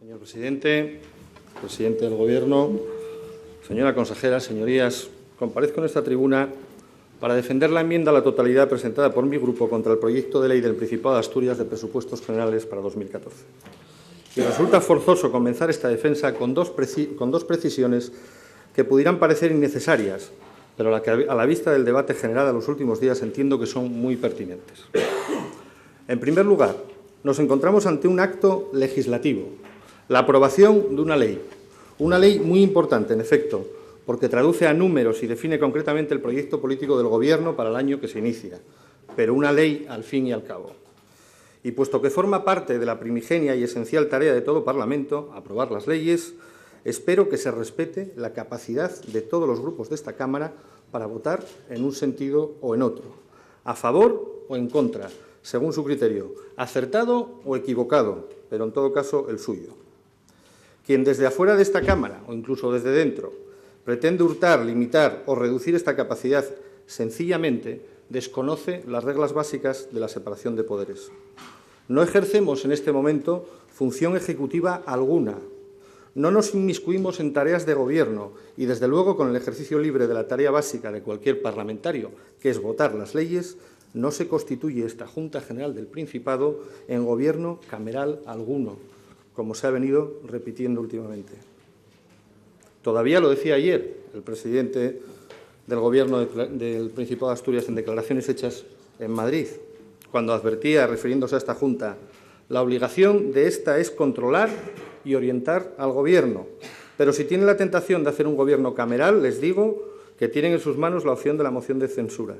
Señor presidente, presidente del Gobierno, señora consejera, señorías, comparezco en esta tribuna para defender la enmienda a la totalidad presentada por mi grupo contra el proyecto de ley del Principado de Asturias de Presupuestos Generales para 2014. Y resulta forzoso comenzar esta defensa con dos precisiones que pudieran parecer innecesarias, pero a la vista del debate generado en los últimos días entiendo que son muy pertinentes. En primer lugar, nos encontramos ante un acto legislativo, la aprobación de una ley muy importante, en efecto, porque traduce a números y define concretamente el proyecto político del Gobierno para el año que se inicia, pero una ley al fin y al cabo. Y puesto que forma parte de la primigenia y esencial tarea de todo Parlamento, aprobar las leyes, espero que se respete la capacidad de todos los grupos de esta Cámara para votar en un sentido o en otro, a favor o en contra, según su criterio, acertado o equivocado, pero en todo caso el suyo. Quien desde afuera de esta Cámara, o incluso desde dentro, pretende hurtar, limitar o reducir esta capacidad, sencillamente desconoce las reglas básicas de la separación de poderes. No ejercemos en este momento función ejecutiva alguna. No nos inmiscuimos en tareas de Gobierno y, desde luego, con el ejercicio libre de la tarea básica de cualquier parlamentario, que es votar las leyes, no se constituye esta Junta General del Principado en Gobierno cameral alguno, como se ha venido repitiendo últimamente. Todavía lo decía ayer el presidente del Gobierno del Principado de Asturias en declaraciones hechas en Madrid, cuando advertía, refiriéndose a esta Junta, la obligación de esta es controlar y orientar al Gobierno. Pero si tienen la tentación de hacer un Gobierno cameral, les digo que tienen en sus manos la opción de la moción de censura.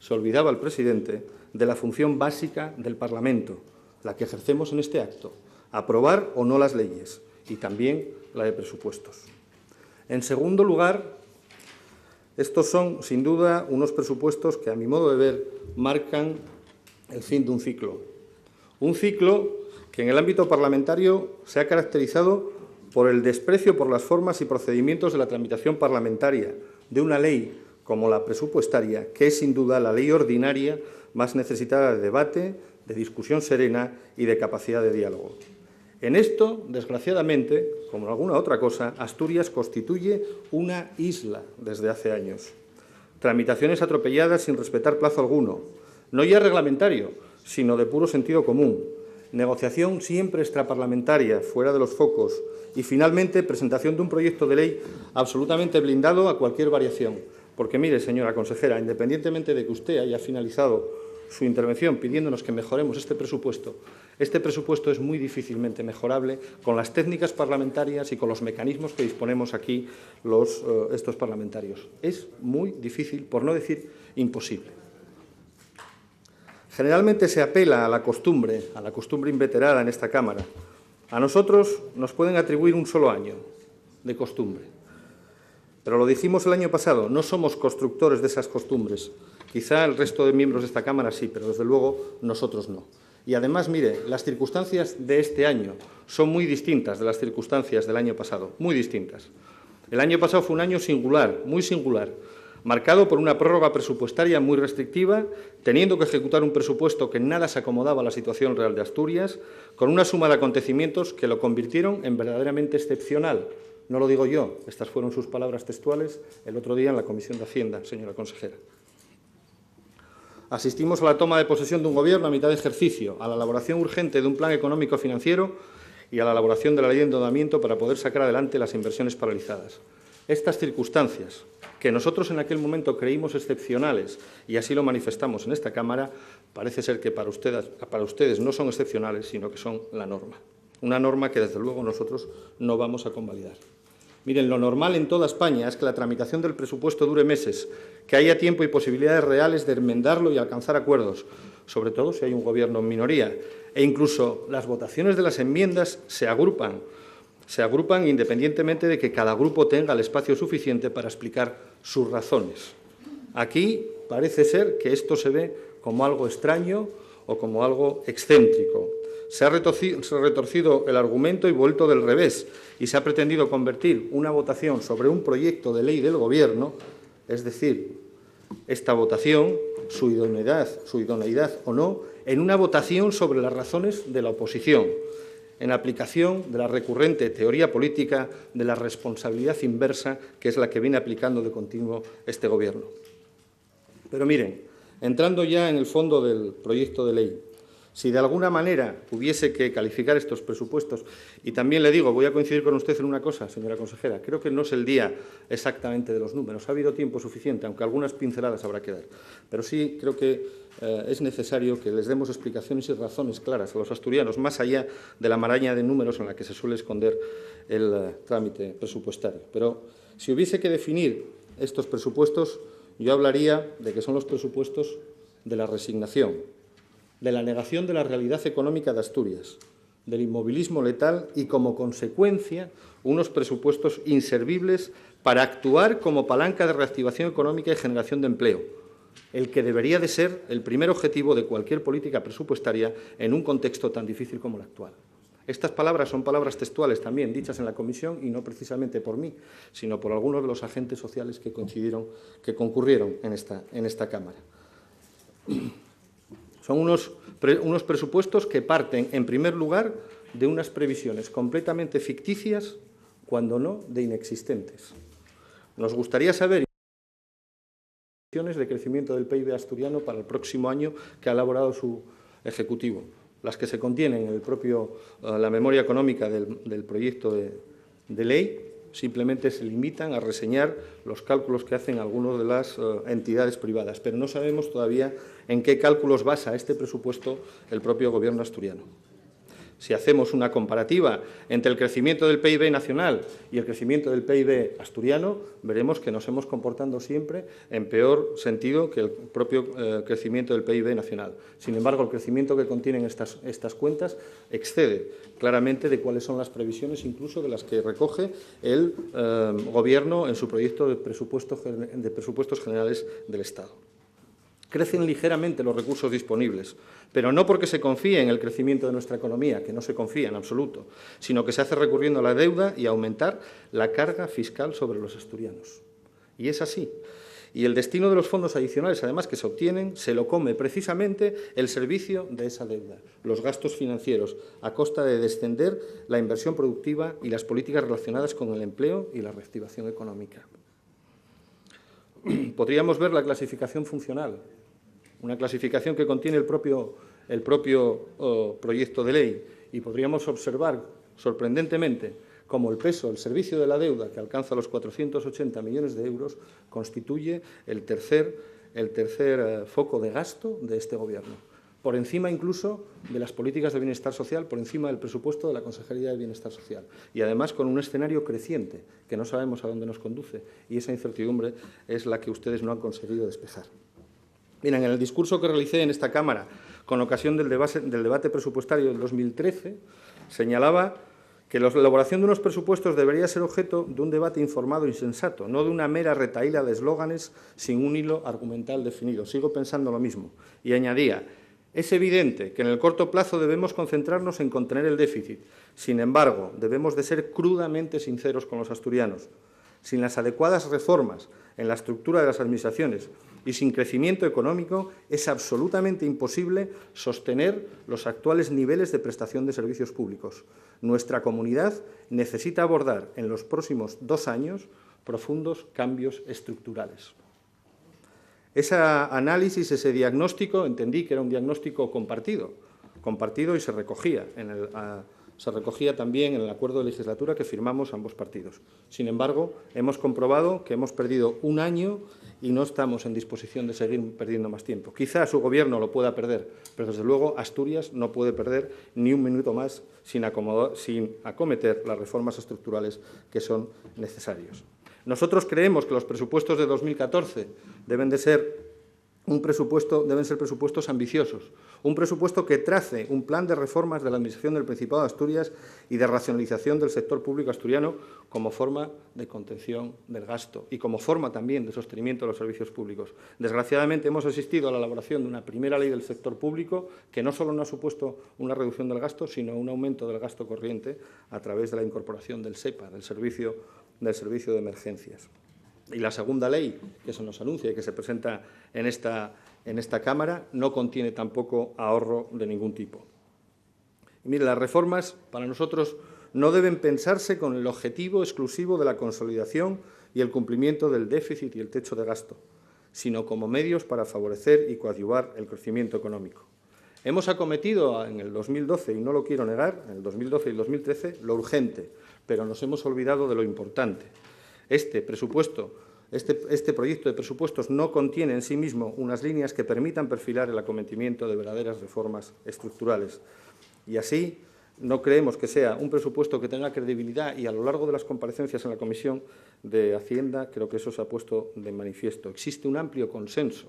Se olvidaba el presidente de la función básica del Parlamento, la que ejercemos en este acto, aprobar o no las leyes, y también la de presupuestos. En segundo lugar, estos son, sin duda, unos presupuestos que, a mi modo de ver, marcan el fin de un ciclo. Un ciclo que en el ámbito parlamentario se ha caracterizado por el desprecio por las formas y procedimientos de la tramitación parlamentaria de una ley como la presupuestaria, que es sin duda la ley ordinaria más necesitada de debate, de discusión serena y de capacidad de diálogo. En esto, desgraciadamente, como en alguna otra cosa, Asturias constituye una isla desde hace años. Tramitaciones atropelladas sin respetar plazo alguno, no ya reglamentario, sino de puro sentido común. Negociación siempre extraparlamentaria, fuera de los focos. Y, finalmente, presentación de un proyecto de ley absolutamente blindado a cualquier variación. Porque, mire, señora consejera, independientemente de que usted haya finalizado su intervención pidiéndonos que mejoremos este presupuesto es muy difícilmente mejorable con las técnicas parlamentarias y con los mecanismos que disponemos aquí estos parlamentarios. Es muy difícil, por no decir imposible. Generalmente se apela a la costumbre inveterada en esta Cámara. A nosotros nos pueden atribuir un solo año de costumbre. Pero lo dijimos el año pasado, no somos constructores de esas costumbres. Quizá el resto de miembros de esta Cámara sí, pero desde luego nosotros no. Y además, mire, las circunstancias de este año son muy distintas de las circunstancias del año pasado, muy distintas. El año pasado fue un año singular, muy singular, marcado por una prórroga presupuestaria muy restrictiva, teniendo que ejecutar un presupuesto que en nada se acomodaba a la situación real de Asturias, con una suma de acontecimientos que lo convirtieron en verdaderamente excepcional. No lo digo yo, estas fueron sus palabras textuales el otro día en la Comisión de Hacienda, señora consejera. Asistimos a la toma de posesión de un Gobierno a mitad de ejercicio, a la elaboración urgente de un plan económico-financiero y a la elaboración de la ley de endeudamiento para poder sacar adelante las inversiones paralizadas. Estas circunstancias, que nosotros en aquel momento creímos excepcionales y así lo manifestamos en esta Cámara, parece ser que para ustedes no son excepcionales, sino que son la norma. Una norma que, desde luego, nosotros no vamos a convalidar. Miren, lo normal en toda España es que la tramitación del presupuesto dure meses, que haya tiempo y posibilidades reales de enmendarlo y alcanzar acuerdos, sobre todo si hay un Gobierno en minoría. E incluso las votaciones de las enmiendas se agrupan independientemente de que cada grupo tenga el espacio suficiente para explicar sus razones. Aquí parece ser que esto se ve como algo extraño o como algo excéntrico. Se ha retorcido el argumento y vuelto del revés, y se ha pretendido convertir una votación sobre un proyecto de ley del Gobierno, es decir, esta votación, su idoneidad o no, en una votación sobre las razones de la oposición. en aplicación de la recurrente teoría política de la responsabilidad inversa, que es la que viene aplicando de continuo este Gobierno. Pero miren, entrando ya en el fondo del proyecto de ley, si de alguna manera hubiese que calificar estos presupuestos, y también le digo, voy a coincidir con usted en una cosa, señora consejera, creo que no es el día exactamente de los números, ha habido tiempo suficiente, aunque algunas pinceladas habrá que dar, pero sí creo que es necesario que les demos explicaciones y razones claras a los asturianos, más allá de la maraña de números en la que se suele esconder el trámite presupuestario. Pero si hubiese que definir estos presupuestos, yo hablaría de que son los presupuestos de la resignación, de la negación de la realidad económica de Asturias, del inmovilismo letal y, como consecuencia, unos presupuestos inservibles para actuar como palanca de reactivación económica y generación de empleo, el que debería de ser el primer objetivo de cualquier política presupuestaria en un contexto tan difícil como el actual. Estas palabras son palabras textuales también dichas en la comisión y no precisamente por mí, sino por algunos de los agentes sociales que concurrieron en esta Cámara. Son unos presupuestos que parten, en primer lugar, de unas previsiones completamente ficticias, cuando no de inexistentes. Nos gustaría saber de crecimiento del PIB asturiano para el próximo año que ha elaborado su Ejecutivo, las que se contienen en la memoria económica del proyecto de ley. Simplemente se limitan a reseñar los cálculos que hacen algunas de las entidades privadas, pero no sabemos todavía en qué cálculos basa este presupuesto el propio Gobierno asturiano. Si hacemos una comparativa entre el crecimiento del PIB nacional y el crecimiento del PIB asturiano, veremos que nos hemos comportado siempre en peor sentido que el propio crecimiento del PIB nacional. Sin embargo, el crecimiento que contienen estas cuentas excede claramente de cuáles son las previsiones, incluso de las que recoge el Gobierno en su proyecto de presupuestos generales del Estado. Crecen ligeramente los recursos disponibles, pero no porque se confíe en el crecimiento de nuestra economía, que no se confía en absoluto, sino que se hace recurriendo a la deuda y a aumentar la carga fiscal sobre los asturianos. Y es así. Y el destino de los fondos adicionales, además, que se obtienen, se lo come precisamente el servicio de esa deuda, los gastos financieros, a costa de descender la inversión productiva y las políticas relacionadas con el empleo y la reactivación económica. Podríamos ver la clasificación funcional, una clasificación que contiene el propio proyecto de ley, y podríamos observar sorprendentemente cómo el peso, el servicio de la deuda, que alcanza los 480 millones de euros, constituye el tercer foco de gasto de este Gobierno, por encima incluso de las políticas de bienestar social, por encima del presupuesto de la Consejería de Bienestar Social, y además con un escenario creciente que no sabemos a dónde nos conduce, y esa incertidumbre es la que ustedes no han conseguido despejar. Miren, en el discurso que realicé en esta Cámara con ocasión del debate presupuestario del 2013, señalaba que la elaboración de unos presupuestos debería ser objeto de un debate informado y sensato, no de una mera retahíla de eslóganes sin un hilo argumental definido. Sigo pensando lo mismo. Y añadía: es evidente que en el corto plazo debemos concentrarnos en contener el déficit. Sin embargo, debemos de ser crudamente sinceros con los asturianos. Sin las adecuadas reformas en la estructura de las administraciones y sin crecimiento económico, es absolutamente imposible sostener los actuales niveles de prestación de servicios públicos. Nuestra comunidad necesita abordar en los próximos 2 años profundos cambios estructurales. Ese análisis, ese diagnóstico, entendí que era un diagnóstico compartido y se recogía también en el acuerdo de legislatura que firmamos ambos partidos. Sin embargo, hemos comprobado que hemos perdido 1 año y no estamos en disposición de seguir perdiendo más tiempo. Quizá su Gobierno lo pueda perder, pero desde luego Asturias no puede perder ni un minuto más sin acometer las reformas estructurales que son necesarias. Nosotros creemos que los presupuestos de 2014 deben ser presupuestos ambiciosos, un presupuesto que trace un plan de reformas de la Administración del Principado de Asturias y de racionalización del sector público asturiano como forma de contención del gasto y como forma también de sostenimiento de los servicios públicos. Desgraciadamente hemos asistido a la elaboración de una primera ley del sector público que no solo no ha supuesto una reducción del gasto, sino un aumento del gasto corriente a través de la incorporación del SEPA, del Servicio de Emergencias. Y la segunda ley que se nos anuncia y que se presenta en esta Cámara no contiene tampoco ahorro de ningún tipo. Y mire, las reformas, para nosotros, no deben pensarse con el objetivo exclusivo de la consolidación y el cumplimiento del déficit y el techo de gasto, sino como medios para favorecer y coadyuvar el crecimiento económico. Hemos acometido en el 2012, y no lo quiero negar, en el 2012 y el 2013, lo urgente, pero nos hemos olvidado de lo importante. Este proyecto de presupuestos no contiene en sí mismo unas líneas que permitan perfilar el acometimiento de verdaderas reformas estructurales. Y así no creemos que sea un presupuesto que tenga credibilidad, y a lo largo de las comparecencias en la Comisión de Hacienda creo que eso se ha puesto de manifiesto. Existe un amplio consenso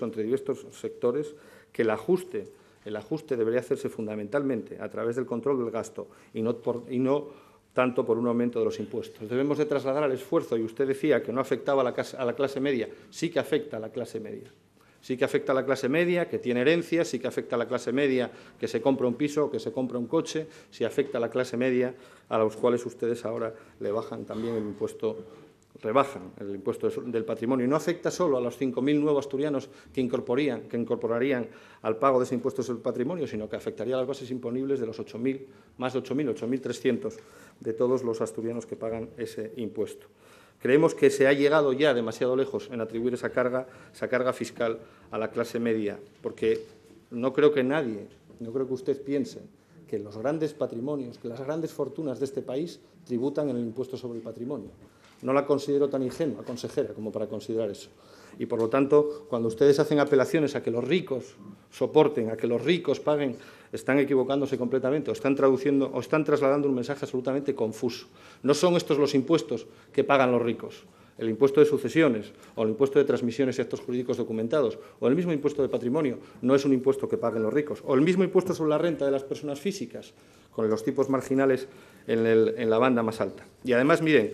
entre diversos sectores que el ajuste debería hacerse fundamentalmente a través del control del gasto y no tanto por un aumento de los impuestos. Debemos de trasladar al esfuerzo, y usted decía que no afectaba a la clase media, sí que afecta a la clase media. Sí que afecta a la clase media, que tiene herencias, sí que afecta a la clase media que se compra un piso o que se compra un coche, sí afecta a la clase media a los cuales ustedes ahora le bajan también el impuesto, rebajan el impuesto del patrimonio. Y no afecta solo a los 5.000 nuevos asturianos que incorporarían al pago de ese impuesto sobre el patrimonio, sino que afectaría a las bases imponibles de los 8.000, más de 8.000, 8.300 de todos los asturianos que pagan ese impuesto. Creemos que se ha llegado ya demasiado lejos en atribuir esa carga fiscal a la clase media, porque no creo que usted piense que los grandes patrimonios, que las grandes fortunas de este país tributan en el impuesto sobre el patrimonio. No la considero tan ingenua, consejera, como para considerar eso. Y, por lo tanto, cuando ustedes hacen apelaciones a que los ricos soporten, a que los ricos paguen, están equivocándose completamente o están trasladando un mensaje absolutamente confuso. No son estos los impuestos que pagan los ricos. El impuesto de sucesiones o el impuesto de transmisiones y actos jurídicos documentados o el mismo impuesto de patrimonio no es un impuesto que paguen los ricos. O el mismo impuesto sobre la renta de las personas físicas, con los tipos marginales en la banda más alta. Y, además, miren,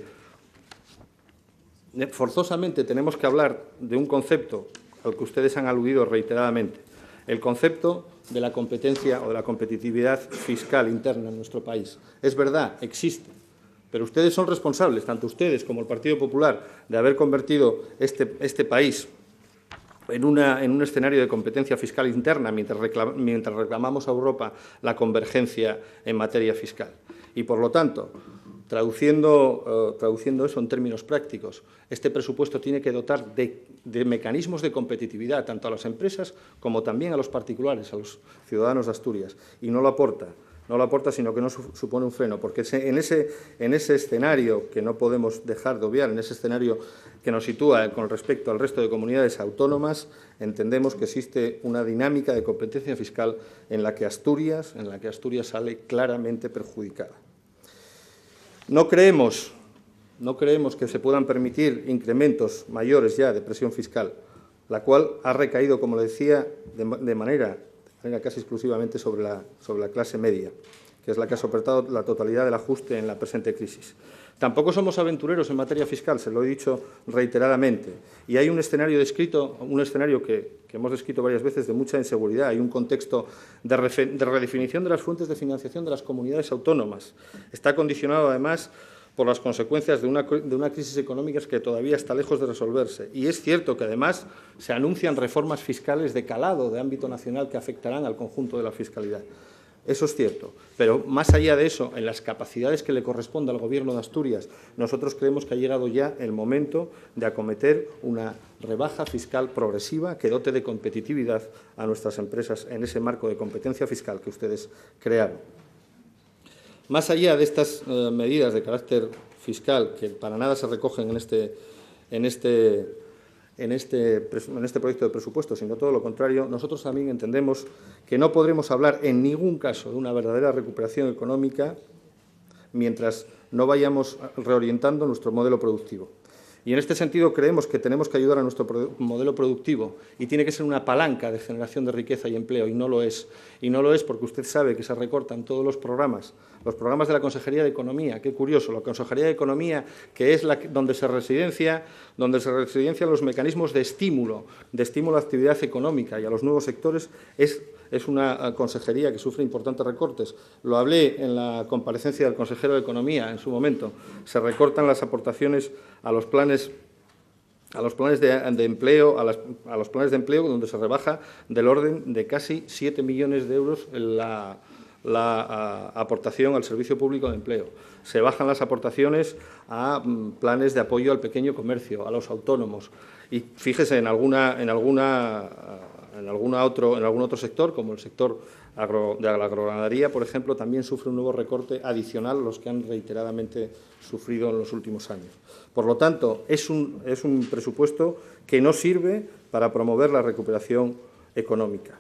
forzosamente tenemos que hablar de un concepto al que ustedes han aludido reiteradamente, el concepto de la competencia o de la competitividad fiscal interna en nuestro país. Es verdad, existe, pero ustedes son responsables, tanto ustedes como el Partido Popular, de haber convertido este país en un escenario de competencia fiscal interna mientras reclamamos a Europa la convergencia en materia fiscal. Y, por lo tanto, traduciendo eso en términos prácticos, este presupuesto tiene que dotar de mecanismos de competitividad tanto a las empresas como también a los particulares, a los ciudadanos de Asturias, y no lo aporta, sino que no supone un freno, porque en ese escenario que no podemos dejar de obviar, en ese escenario que nos sitúa con respecto al resto de comunidades autónomas, entendemos que existe una dinámica de competencia fiscal en la que Asturias sale claramente perjudicada. No creemos que se puedan permitir incrementos mayores ya de presión fiscal, la cual ha recaído, como le decía, de manera casi exclusivamente sobre la clase media, que es la que ha soportado la totalidad del ajuste en la presente crisis. Tampoco somos aventureros en materia fiscal, se lo he dicho reiteradamente, y hay un escenario que hemos descrito varias veces de mucha inseguridad. Hay un contexto de redefinición de las fuentes de financiación de las comunidades autónomas. Está condicionado, además, por las consecuencias de una crisis económica que todavía está lejos de resolverse. Y es cierto que, además, se anuncian reformas fiscales de calado de ámbito nacional que afectarán al conjunto de la fiscalidad. Eso es cierto, pero más allá de eso, en las capacidades que le corresponde al Gobierno de Asturias, nosotros creemos que ha llegado ya el momento de acometer una rebaja fiscal progresiva que dote de competitividad a nuestras empresas en ese marco de competencia fiscal que ustedes crearon. Más allá de estas medidas de carácter fiscal, que para nada se recogen en este proyecto de presupuesto, sino todo lo contrario, nosotros también entendemos que no podremos hablar en ningún caso de una verdadera recuperación económica mientras no vayamos reorientando nuestro modelo productivo. Y en este sentido creemos que tenemos que ayudar a nuestro modelo productivo y tiene que ser una palanca de generación de riqueza y empleo, y no lo es. Y no lo es porque usted sabe que se recortan todos los programas de la Consejería de Economía. Qué curioso, la Consejería de Economía, que es donde se residencian los mecanismos de estímulo a la actividad económica y a los nuevos sectores, es una consejería que sufre importantes recortes. Lo hablé en la comparecencia del consejero de Economía en su momento. Se recortan las aportaciones a los planes de empleo, donde se rebaja del orden de casi 7 millones de euros la aportación al servicio público de empleo, se bajan las aportaciones a planes de apoyo al pequeño comercio, a los autónomos. Y fíjese, en algún otro sector, como el sector de la agroganadería, por ejemplo, también sufre un nuevo recorte adicional a los que han reiteradamente sufrido en los últimos años. Por lo tanto, es un presupuesto que no sirve para promover la recuperación económica.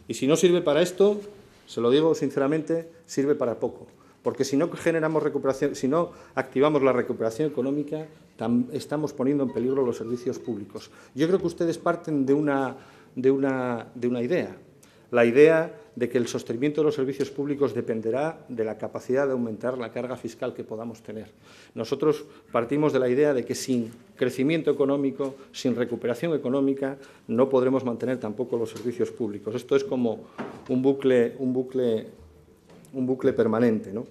Y si no sirve para esto, se lo digo sinceramente, sirve para poco. Porque si no generamos recuperación, si no activamos la recuperación económica, estamos poniendo en peligro los servicios públicos. Yo creo que ustedes parten de una idea, la idea de que el sostenimiento de los servicios públicos dependerá de la capacidad de aumentar la carga fiscal que podamos tener. Nosotros partimos de la idea de que sin crecimiento económico, sin recuperación económica, no podremos mantener tampoco los servicios públicos. Esto es como un bucle permanente, ¿no?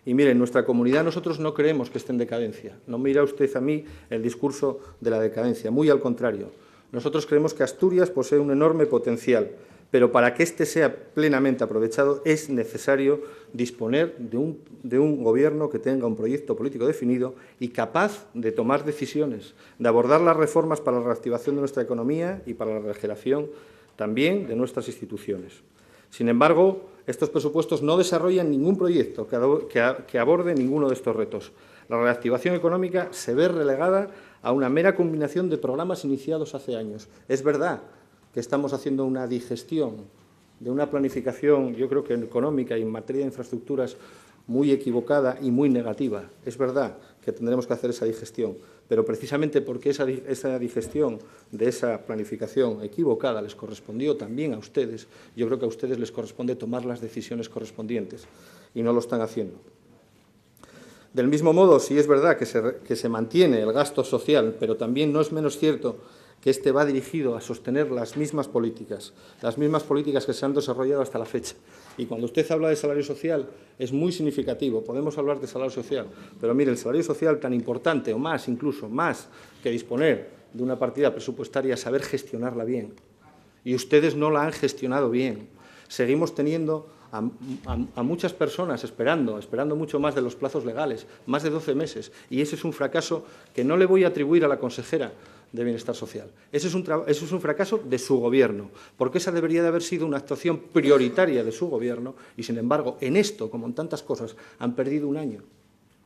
Y mire, en nuestra comunidad nosotros no creemos que esté en decadencia. No mira usted a mí el discurso de la decadencia, muy al contrario. Nosotros creemos que Asturias posee un enorme potencial, pero para que éste sea plenamente aprovechado es necesario disponer de un Gobierno que tenga un proyecto político definido y capaz de tomar decisiones, de abordar las reformas para la reactivación de nuestra economía y para la regeneración también de nuestras instituciones. Sin embargo, estos presupuestos no desarrollan ningún proyecto que aborde ninguno de estos retos. La reactivación económica se ve relegada a una mera combinación de programas iniciados hace años. Es verdad que estamos haciendo una digestión de una planificación, yo creo que económica y en materia de infraestructuras muy equivocada y muy negativa. Es verdad que tendremos que hacer esa digestión, pero precisamente porque esa digestión de esa planificación equivocada les correspondió también a ustedes, yo creo que a ustedes les corresponde tomar las decisiones correspondientes y no lo están haciendo. Del mismo modo, sí es verdad que se mantiene el gasto social, pero también no es menos cierto que este va dirigido a sostener las mismas políticas que se han desarrollado hasta la fecha. Y cuando usted habla de salario social, es muy significativo. Podemos hablar de salario social, pero mire, el salario social tan importante, o más incluso, más que disponer de una partida presupuestaria, saber gestionarla bien. Y ustedes no la han gestionado bien. Seguimos teniendo a muchas personas esperando mucho más de los plazos legales, más de 12 meses. Y ese es un fracaso que no le voy a atribuir a la consejera de Bienestar Social. Eso es un fracaso de su Gobierno, porque esa debería de haber sido una actuación prioritaria de su Gobierno y, sin embargo, en esto, como en tantas cosas, han perdido un año.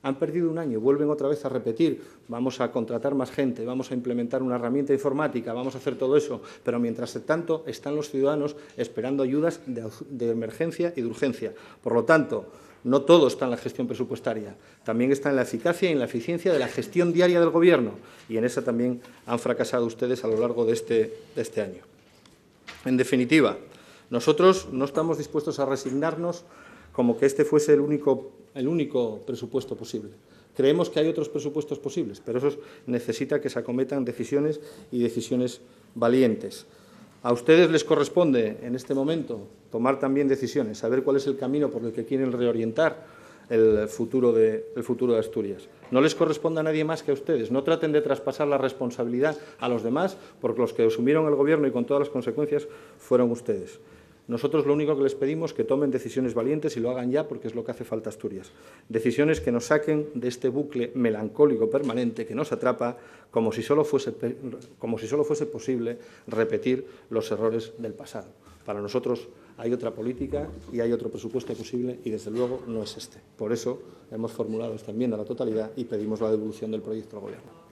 Han perdido un año, vuelven otra vez a repetir, vamos a contratar más gente, vamos a implementar una herramienta informática, vamos a hacer todo eso, pero mientras tanto están los ciudadanos esperando ayudas de emergencia y de urgencia. Por lo tanto, no todo está en la gestión presupuestaria, también está en la eficacia y en la eficiencia de la gestión diaria del Gobierno, y en esa también han fracasado ustedes a lo largo de este año. En definitiva, nosotros no estamos dispuestos a resignarnos como que este fuese el único presupuesto posible. Creemos que hay otros presupuestos posibles, pero eso necesita que se acometan decisiones y decisiones valientes. A ustedes les corresponde, en este momento, tomar también decisiones, saber cuál es el camino por el que quieren reorientar el futuro de Asturias. No les corresponde a nadie más que a ustedes. No traten de traspasar la responsabilidad a los demás, porque los que asumieron el Gobierno y con todas las consecuencias fueron ustedes. Nosotros lo único que les pedimos es que tomen decisiones valientes y lo hagan ya, porque es lo que hace falta a Asturias. Decisiones que nos saquen de este bucle melancólico permanente que nos atrapa, como si solo fuese posible repetir los errores del pasado. Para nosotros hay otra política y hay otro presupuesto posible y, desde luego, no es este. Por eso hemos formulado esta enmienda a la totalidad y pedimos la devolución del proyecto al Gobierno.